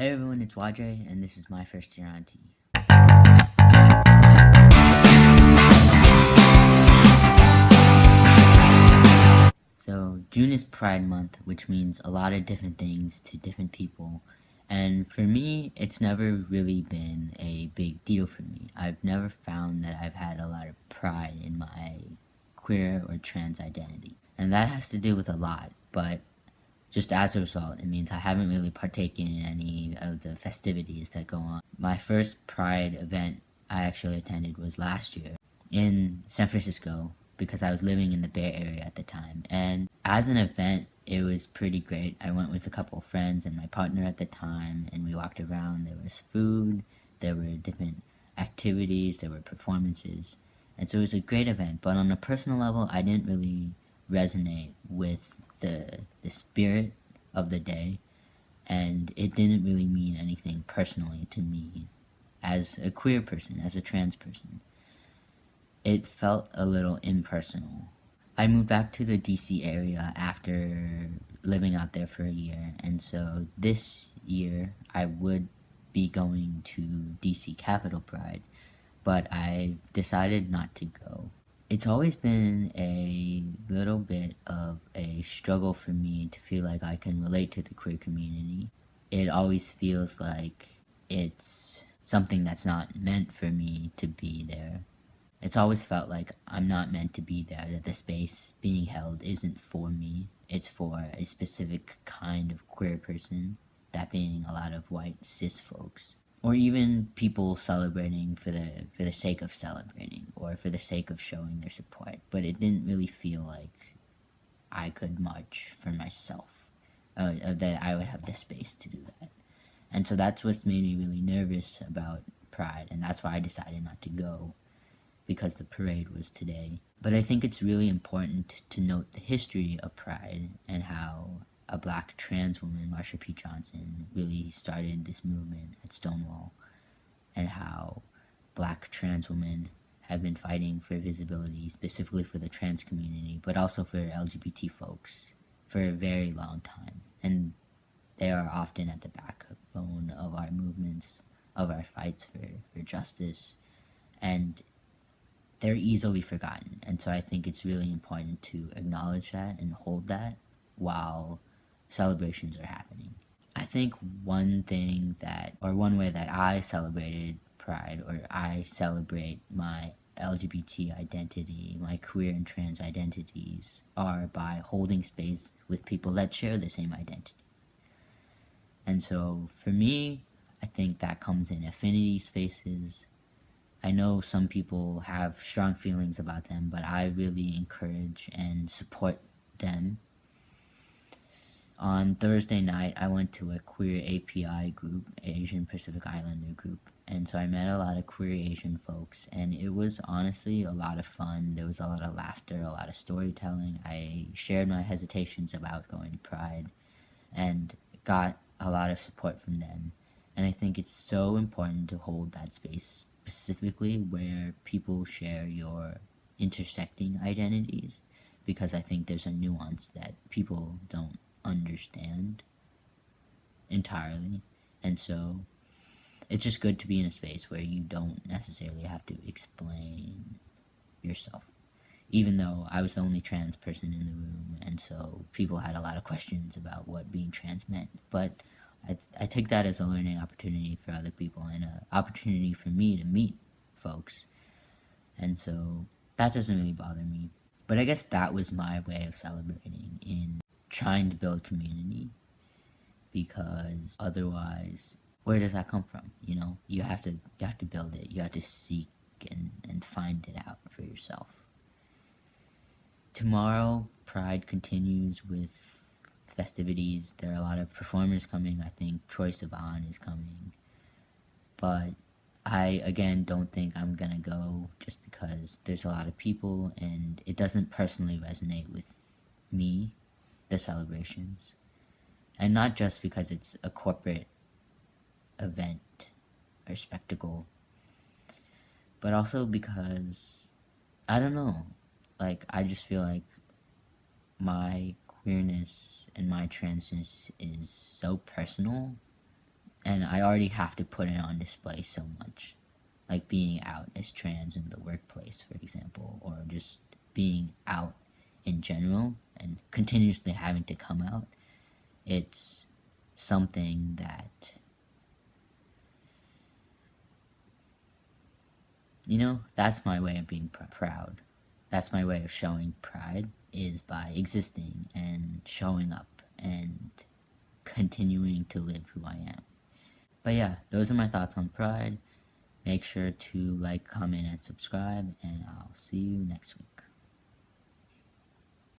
Hey everyone, it's YJ, and this is my first year on T. So, June is Pride Month, which means a lot of different things to different people. And for me, it's never really been a big deal for me. I've never found that I've had a lot of pride in my queer or trans identity. And that has to do with a lot, but just as a result, it means I haven't really partaken in any of the festivities that go on. My first Pride event I actually attended was last year in San Francisco because I was living in the Bay Area at the time. And as an event, it was pretty great. I went with a couple of friends and my partner at the time, and we walked around. There was food, there were different activities, there were performances. And so it was a great event. But on a personal level, I didn't really resonate with the spirit of the day, and it didn't really mean anything personally to me as a queer person, as a trans person. It felt a little impersonal. I moved back to the DC area after living out there for a year, and so this year I would be going to DC Capitol Pride, but I decided not to go. It's always been a little bit of a struggle for me to feel like I can relate to the queer community. It always feels like it's something that's not meant for me to be there. It's always felt like I'm not meant to be there, that the space being held isn't for me. It's for a specific kind of queer person, that being a lot of white cis folks, or even people celebrating for the sake of celebrating or for the sake of showing their support. But it didn't really feel like I could march for myself, that I would have the space to do that. And so that's what's made me really nervous about Pride, and that's why I decided not to go, because the parade was today. But I think it's really important to note the history of Pride and how a black trans woman, Marsha P. Johnson, really started this movement at Stonewall, and how black trans women have been fighting for visibility, specifically for the trans community, but also for LGBT folks for a very long time. And they are often at the backbone of our movements, of our fights for justice, and they're easily forgotten. And so I think it's really important to acknowledge that and hold that while celebrations are happening. I think one way that I celebrated Pride, or I celebrate my LGBT identity, my queer and trans identities, are by holding space with people that share the same identity. And so for me, I think that comes in affinity spaces. I know some people have strong feelings about them, but I really encourage and support them. On Thursday night, I went to a queer API group, Asian Pacific Islander group, and so I met a lot of queer Asian folks, and it was honestly a lot of fun. There was a lot of laughter, a lot of storytelling. I shared my hesitations about going to Pride, and got a lot of support from them. And I think it's so important to hold that space, specifically where people share your intersecting identities, because I think there's a nuance that people don't understand entirely. And so it's just good to be in a space where you don't necessarily have to explain yourself. Even though I was the only trans person in the room, and so people had a lot of questions about what being trans meant. But I take that as a learning opportunity for other people, and an opportunity for me to meet folks. And so that doesn't really bother me. But I guess that was my way of celebrating, in trying to build community, because otherwise, where does that come from? You have to build it. You have to seek and find it out for yourself. Tomorrow, Pride continues with festivities. There are a lot of performers coming. I think Troye Sivan is coming. But I, again, don't think I'm gonna go, just because there's a lot of people and it doesn't personally resonate with me, the celebrations. And not just because it's a corporate event or spectacle, but also because, I don't know, I just feel like my queerness and my transness is so personal and I already have to put it on display so much, like being out as trans in the workplace, for example, or just being out in general and continuously having to come out. It's something that, that's my way of being proud. That's my way of showing pride, is by existing and showing up and continuing to live who I am. But yeah, those are my thoughts on pride. Make sure to like, comment, and subscribe, and I'll see you next week.